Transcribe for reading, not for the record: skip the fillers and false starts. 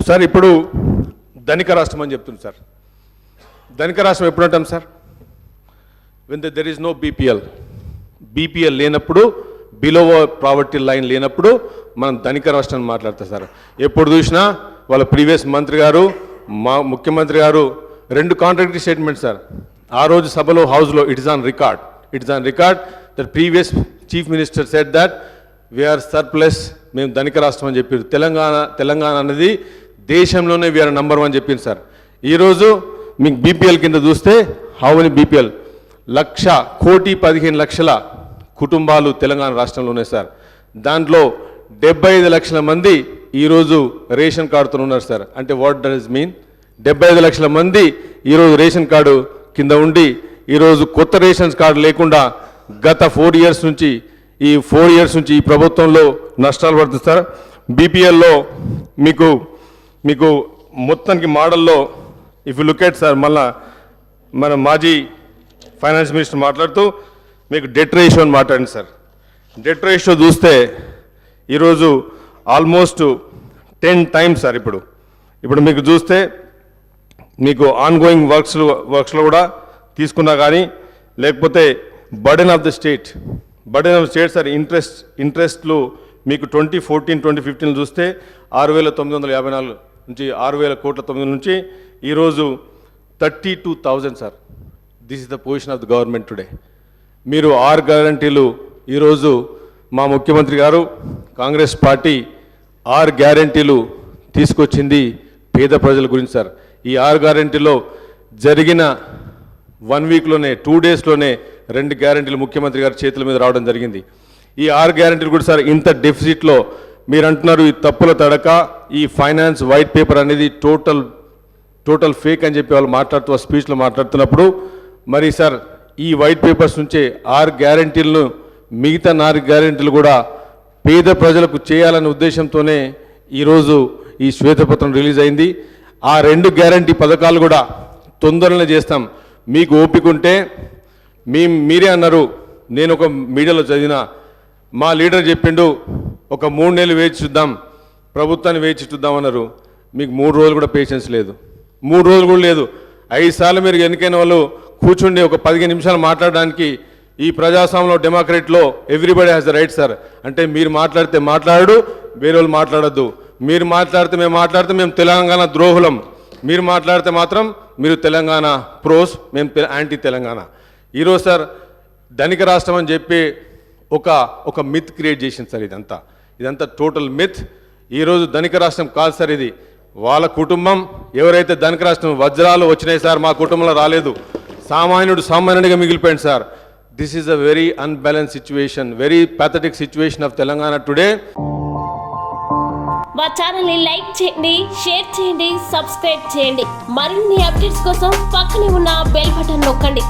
Sir ఇప్పుడు ధనిక రాష్ట్రం అని చెప్తుంది సార్. ధనిక రాష్ట్రం ఎప్పుడు అంటాం sir? When there is no BPL లేనప్పుడు, బిలో ప్రావర్టీ లైన్ లేనప్పుడు మనం ధనిక రాష్ట్రాన్ని మాట్లాడతాం సార్. ఎప్పుడు చూసినా వాళ్ళ ప్రీవియస్ మంత్రి గారు, మా ముఖ్యమంత్రి గారు రెండు కాంట్రాక్టరీ స్టేట్మెంట్ సార్. ఆ రోజు సభలో హౌస్లో it is on record that previous chief minister said that we are surplus, మేము ధనిక రాష్ట్రం అని చెప్పారు. తెలంగాణ అనేది దేశంలోనే వీఆర్ నంబర్ 1 చెప్పింది సార్. ఈరోజు మీకు బీపీఎల్ కింద చూస్తే హౌ మెనీ బీపీఎల్ 1,15,00,000 కుటుంబాలు తెలంగాణ రాష్ట్రంలో ఉన్నాయి సార్. దాంట్లో 75 లక్షల మంది ఈరోజు రేషన్ కార్డుతో ఉన్నారు సార్. అంటే వాట్ డస్ మీన్? 75 లక్షల మంది ఈరోజు రేషన్ కార్డు కింద ఉండి ఈరోజు కొత్త రేషన్ కార్డు లేకుండా గత 4 ఇయర్స్ నుంచి ఈ ప్రభుత్వంలో నష్టాలు పడుతుంది సార్. బీపీఎల్లో మీకు మొత్తానికి మోడల్లో if you look at sir, మళ్ళా మన మాజీ ఫైనాన్స్ మినిస్టర్ మాట్లాడుతూ మీకు డెట్ రేషియో అని మాట్లాడింది సార్. డెట్ రేషియో చూస్తే ఈరోజు ఆల్మోస్ట్ 10 టైమ్స్ సార్. ఇప్పుడు మీకు చూస్తే మీకు ఆన్ గోయింగ్ వర్క్స్లో కూడా తీసుకున్నా కానీ, లేకపోతే burden of the state sir, ఇంట్రెస్ట్లు మీకు 2014-2015 చూస్తే 6,954 నుంచి 6,000 కోట్ల 9 నుంచి ఈరోజు 32,000 sir. This is the position of the government today. మీరు 6 గ్యారంటీలు ఈరోజు మా ముఖ్యమంత్రి గారు కాంగ్రెస్ పార్టీ 6 గ్యారంటీలు తీసుకొచ్చింది పేద ప్రజల గురించి సార్. ఈ 6 గ్యారంటీలో జరిగిన 1 వీక్లోనే 2 డేస్లోనే 2 గ్యారంటీలు ముఖ్యమంత్రి గారి చేతుల మీద రావడం జరిగింది. ఈ 6 గ్యారంటీలు కూడా సార్ ఇంత డెఫిసిట్లో మీరు అంటున్నారు ఈ తప్పుల తడక, ఈ ఫైనాన్స్ వైట్ పేపర్ అనేది టోటల్ ఫేక్ అని చెప్పి వాళ్ళు మాట్లాడుతూ స్పీచ్లో మాట్లాడుతున్నప్పుడు, మరి సార్ ఈ వైట్ పేపర్స్ నుంచే 6 గ్యారంటీలను, మిగతా 4 గ్యారంటీలు కూడా పేద ప్రజలకు చేయాలనే ఉద్దేశంతోనే ఈరోజు ఈ శ్వేతపత్రం రిలీజ్ అయింది. ఆ 2 గ్యారంటీ పథకాలు కూడా తొందరనే చేస్తాం. మీకు ఓపిక ఉంటే మీరే అన్నారు, నేను ఒక మీడియాలో చదివిన, మా లీడర్ చెప్పిండు ఒక 3 నెలలు వేచి చూద్దాం, ప్రభుత్వాన్ని వేచి చూద్దామన్నారు. మీకు 3 రోజులు కూడా పేషెన్స్ లేదు, 3 రోజులు కూడా లేదు. 5 సార్లు మీరు ఎన్నికైన వాళ్ళు కూర్చుండి ఒక 15 నిమిషాలు మాట్లాడడానికి ఈ ప్రజాస్వామ్యంలో డెమోక్రసీలో everybody has the right sir. అంటే మీరు మాట్లాడితే మాట్లాడు, వేరే వాళ్ళు మాట్లాడద్దు. మీరు మాట్లాడితే మేము తెలంగాణ ద్రోహులం, మీరు మాట్లాడితే మాత్రం మీరు తెలంగాణ ప్రోస్, మేము యాంటీ తెలంగాణ. ఈరోజు సార్ ధనిక రాష్ట్రం అని చెప్పి ఒక మిత్ క్రియేట్ చేసింది సార్. ఇదంతా టోటల్ మిత్. ఈరోజు ధనిక రాష్ట్రం కాదు సార్, ఇది వాళ్ళ కుటుంబం. ఎవరైతే ధనిక రాష్ట్రం వజ్రాలు వచ్చినాయి సార్, మా కుటుంబంలో రాలేదు. సామాన్యుడిగా మిగిలిపోయింది sir. This is a very unbalance situation, very pathetic situation of Telangana today. మా ఛానల్ ని లైక్ చేయండి, షేర్ చేయండి, సబ్స్క్రైబ్ చేయండి. మరిన్ని అప్డేట్స్ కోసం పక్కనే ఉన్న బెల్ బటన్ నొక్కండి.